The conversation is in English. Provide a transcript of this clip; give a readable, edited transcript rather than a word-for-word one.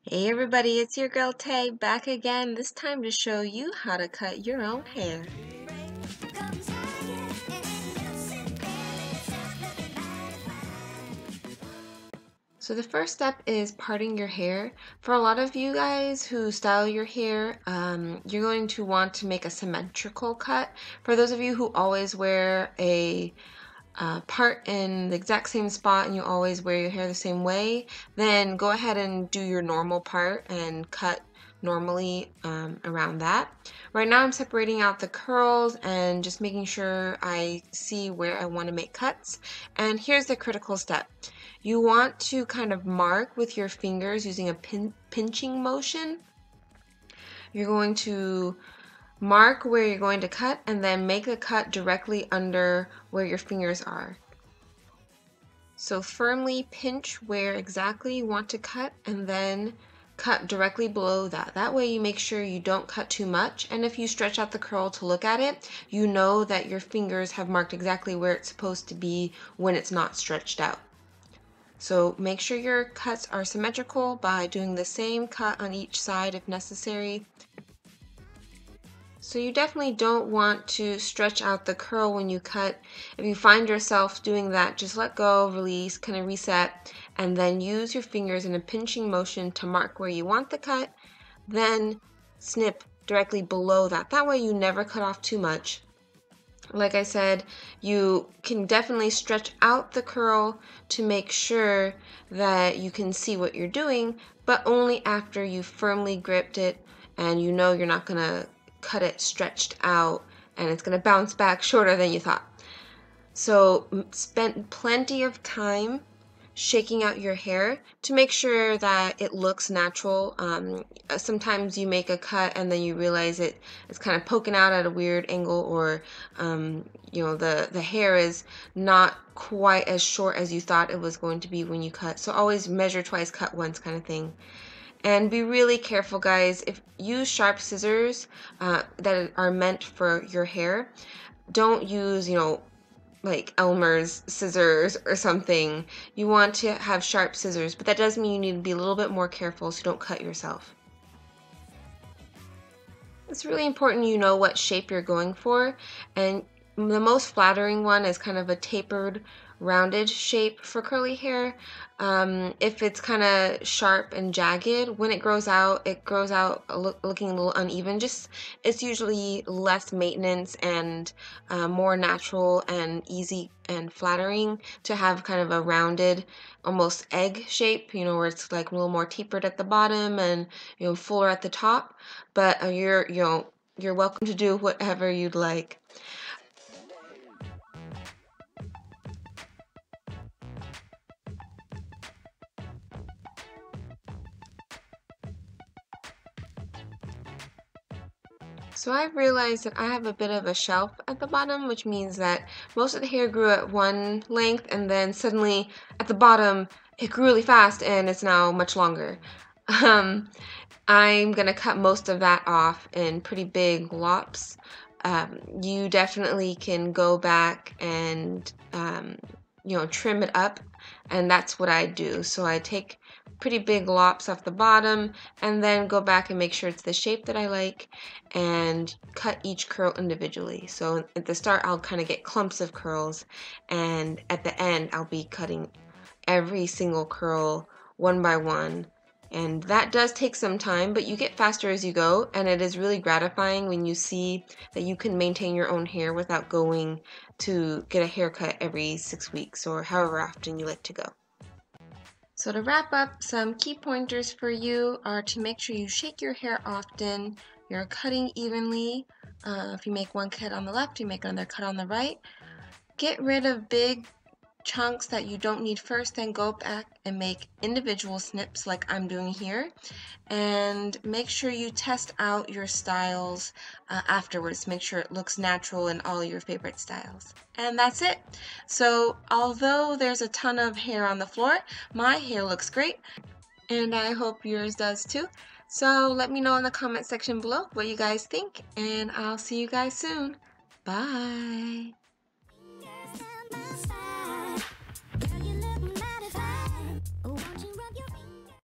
Hey everybody, it's your girl Tay back again, this time to show you how to cut your own hair. So the first step is parting your hair. For a lot of you guys who style your hair, you're going to want to make a symmetrical cut. For those of you who always wear a part in the exact same spot and you always wear your hair the same way, then go ahead and do your normal part and cut normally around that. Right now I'm separating out the curls and just making sure I see where I want to make cuts. And here's the critical step. You want to kind of mark with your fingers using a pinching motion. You're going to mark where you're going to cut and then make a cut directly under where your fingers are. So firmly pinch where exactly you want to cut and then cut directly below that. That way you make sure you don't cut too much, and if you stretch out the curl to look at it, you know that your fingers have marked exactly where it's supposed to be when it's not stretched out. So make sure your cuts are symmetrical by doing the same cut on each side if necessary. So you definitely don't want to stretch out the curl when you cut. If you find yourself doing that, just let go, release, kind of reset, and then use your fingers in a pinching motion to mark where you want the cut, then snip directly below that. That way you never cut off too much. Like I said, you can definitely stretch out the curl to make sure that you can see what you're doing, but only after you firmly gripped it and you know you're not going to cut it stretched out and it's going to bounce back shorter than you thought. So spend plenty of time shaking out your hair to make sure that it looks natural. Sometimes you make a cut and then you realize it's kind of poking out at a weird angle, or you know, the hair is not quite as short as you thought it was going to be when you cut. So always measure twice, cut once kind of thing. And be really careful, guys. If use sharp scissors that are meant for your hair. Don't use, you know, like Elmer's scissors or something. You want to have sharp scissors, but that does mean you need to be a little bit more careful so you don't cut yourself. It's really important you know what shape you're going for, and the most flattering one is kind of a tapered, rounded shape for curly hair. If it's kind of sharp and jagged, when it grows out looking a little uneven. It's usually less maintenance and more natural and easy and flattering to have kind of a rounded, almost egg shape, you know, where it's like a little more tapered at the bottom and, you know, fuller at the top. But you're welcome to do whatever you'd like. So I've realized that I have a bit of a shelf at the bottom, which means that most of the hair grew at one length and then suddenly at the bottom it grew really fast and it's now much longer. Um, I'm gonna cut most of that off in pretty big lops. You definitely can go back and you know, trim it up, and that's what I do. So I take pretty big lops off the bottom and then go back and make sure it's the shape that I like and cut each curl individually. So at the start I'll kind of get clumps of curls, and at the end I'll be cutting every single curl one by one. And that does take some time, but you get faster as you go, and it is really gratifying when you see that you can maintain your own hair without going to get a haircut every 6 weeks or however often you like to go. So to wrap up, some key pointers for you are to make sure you shake your hair often, you're cutting evenly. If you make one cut on the left, you make another cut on the right. Get rid of big chunks that you don't need first, then go back and make individual snips like I'm doing here, and make sure you test out your styles afterwards. Make sure it looks natural in all your favorite styles. And that's it. So although there's a ton of hair on the floor, my hair looks great, and I hope yours does too. So let me know in the comment section below what you guys think, and I'll see you guys soon. Bye.